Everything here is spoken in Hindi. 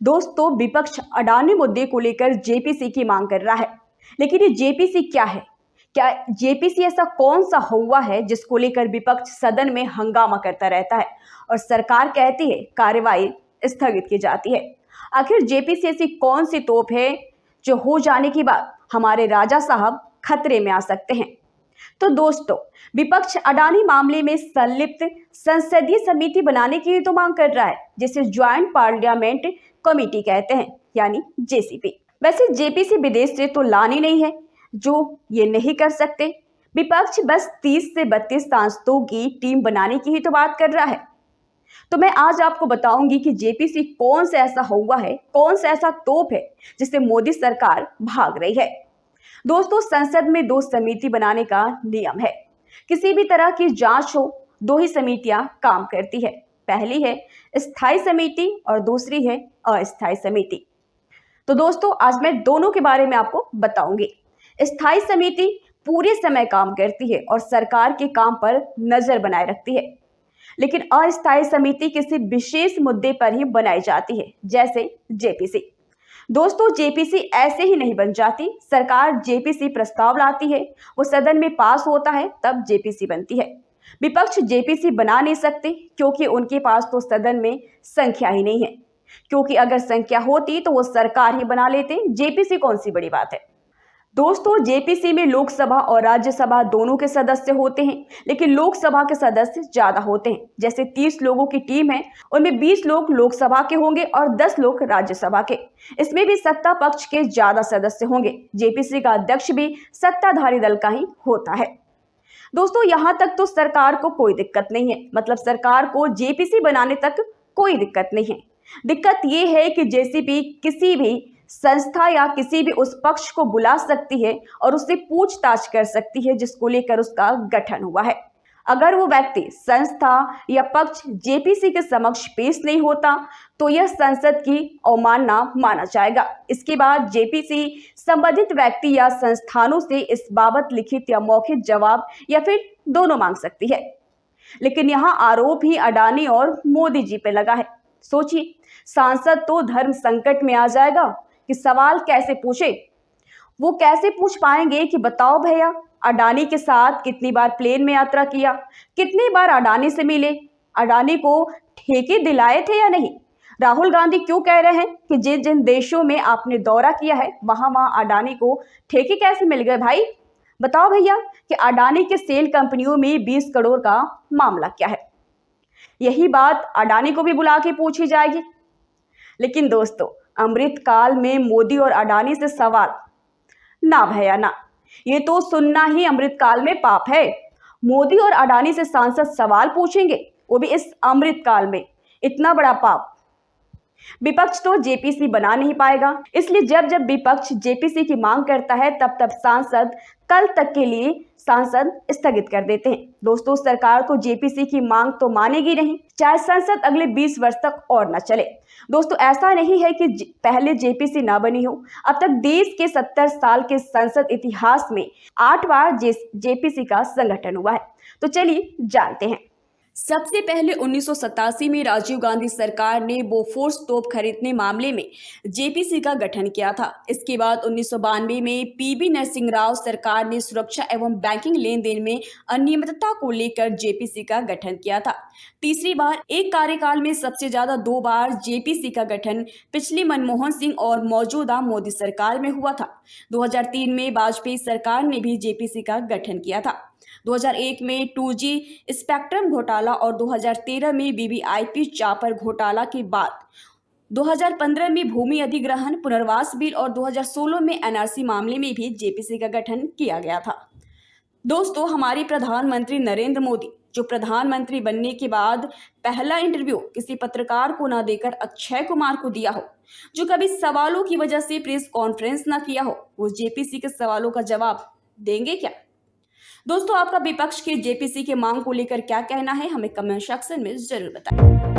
दोस्तों, विपक्ष अडानी मुद्दे को लेकर जेपीसी की मांग कर रहा है। लेकिन ये जेपीसी क्या है? क्या जेपीसी ऐसा कौन सा हुआ है जिसको लेकर विपक्ष सदन में हंगामा करता रहता है और सरकार कहती है कार्यवाही स्थगित की जाती है? आखिर जेपीसी ऐसी कौन सी तोप है जो हो जाने के बाद हमारे राजा साहब खतरे में आ सकते हैं? तो दोस्तों, विपक्ष अडानी मामले में संलिप्त संसदीय समिति बनाने की तो मांग कर रहा है, जिसे ज्वाइंट पार्लियामेंट कमेटी कहते हैं, यानी जेसीपी। वैसे जेपीसी विदेश से तो लानी नहीं है जो ये नहीं कर सकते। विपक्ष बस 30 से 32 सांसदों की टीम बनाने की ही तो बात कर रहा है। तो मैं आज आपको बताऊंगी कि जेपीसी कौन सा ऐसा हुआ है, कौन सा ऐसा तोप है जिससे मोदी सरकार भाग रही है। दोस्तों, संसद में 2 समिति बनाने का नियम है। किसी भी तरह की जांच हो, 2 ही समितियां काम करती है। पहली है स्थायी समिति और दूसरी है अस्थायी समिति। तो दोस्तों, आज मैं दोनों के बारे में आपको बताऊंगी। स्थायी समिति पूरे समय काम करती है और सरकार के काम पर नजर बनाए रखती है, लेकिन अस्थायी समिति किसी विशेष मुद्दे पर ही बनाई जाती है, जैसे जेपीसी। दोस्तों, जेपीसी ऐसे ही नहीं बन जाती। सरकार जेपीसी प्रस्ताव लाती है, वो सदन में पास होता है, तब जेपीसी बनती है। विपक्ष जेपीसी बना नहीं सकते क्योंकि उनके पास तो सदन में संख्या ही नहीं है। क्योंकि अगर संख्या होती तो वो सरकार ही बना लेते। जेपीसी कौन सी बड़ी बात है। दोस्तों, जेपीसी में लोकसभा और राज्यसभा दोनों के सदस्य होते हैं, लेकिन लोकसभा के सदस्य ज्यादा होते हैं। जैसे 30 लोगों की टीम है, उनमें 20 लोग लोकसभा के होंगे और 10 लोग राज्यसभा के। इसमें भी सत्ता पक्ष के ज्यादा सदस्य होंगे। जेपीसी का अध्यक्ष भी सत्ताधारी दल का ही होता है। दोस्तों, यहां तक तो सरकार को कोई दिक्कत नहीं है, मतलब सरकार को जेपीसी बनाने तक कोई दिक्कत नहीं है। दिक्कत यह है कि जेसीपी किसी भी संस्था या किसी भी उस पक्ष को बुला सकती है और उससे पूछताछ कर सकती है जिसको लेकर उसका गठन हुआ है। अगर वो व्यक्ति, संस्था या पक्ष जेपीसी के समक्ष पेश नहीं होता तो यह संसद की अवमानना माना जाएगा। इसके बाद जेपीसी संबंधित व्यक्ति या संस्थानों से इस बाबत लिखित या मौखिक जवाब या फिर दोनों मांग सकती है। लेकिन यहाँ आरोप ही अडानी और मोदी जी पे लगा है। सोचिए, सांसद तो धर्म संकट में आ जाएगा कि सवाल कैसे पूछे। वो कैसे पूछ पाएंगे कि बताओ भैया, अडानी के साथ कितनी बार प्लेन में यात्रा किया, कितनी बार अडानी से मिले, अडानी को ठेके दिलाए थे या नहीं। राहुल गांधी क्यों कह रहे हैं कि जिन जिन देशों में आपने दौरा किया है वहां वहां अडानी को ठेके कैसे मिल गए। भाई बताओ भैया कि अडानी के सेल कंपनियों में 20 करोड़ का मामला क्या है। यही बात अडानी को भी बुला के पूछी जाएगी। लेकिन दोस्तों, अमृतकाल में मोदी और अडानी से सवाल, ना भैया ना, ये तो सुनना ही अमृतकाल में पाप है। मोदी और अडानी से सांसद सवाल पूछेंगे, वो भी इस अमृतकाल में, इतना बड़ा पाप। विपक्ष तो जेपीसी बना नहीं पाएगा, इसलिए जब जब विपक्ष जेपीसी की मांग करता है तब तब सांसद कल तक के लिए सांसद स्थगित कर देते हैं। दोस्तों, सरकार तो जेपीसी की मांग तो मानेगी नहीं, चाहे संसद अगले 20 वर्ष तक और न चले। दोस्तों, ऐसा नहीं है कि पहले जेपीसी ना बनी हो। अब तक देश के 70 साल के संसद इतिहास में 8 बार जेपीसी का संगठन हुआ है। तो चलिए जानते हैं। सबसे पहले 1987 में राजीव गांधी सरकार ने बोफोर्स तोप खरीदने मामले में जेपीसी का गठन किया था। इसके बाद 1992 में पीवी नरसिंह राव सरकार ने सुरक्षा एवं बैंकिंग लेन देन में अनियमितता को लेकर जेपीसी का गठन किया था। तीसरी बार एक कार्यकाल में सबसे ज्यादा 2 बार जेपीसी का गठन पिछली मनमोहन सिंह और मौजूदा मोदी सरकार में हुआ था। 2003 में वाजपेयी सरकार ने भी जेपीसी का गठन किया था। 2001 में 2G स्पेक्ट्रम घोटाला और 2013 में वीवीआईपी चापर घोटाला के बाद 2015 में भूमि अधिग्रहण पुनर्वास बिल और 2016 में एनआरसी मामले में भी जेपीसी का गठन किया गया था। दोस्तों, हमारे प्रधानमंत्री नरेंद्र मोदी जो प्रधानमंत्री बनने के बाद पहला इंटरव्यू किसी पत्रकार को ना देकर अक्षय कुमार को दिया हो, जो कभी सवालों की वजह से प्रेस कॉन्फ्रेंस ना किया हो, वो जेपीसी के सवालों का जवाब देंगे क्या? दोस्तों, आपका विपक्ष के जेपीसी के मांग को लेकर क्या कहना है, हमें कमेंट सेक्शन में जरूर बताएं।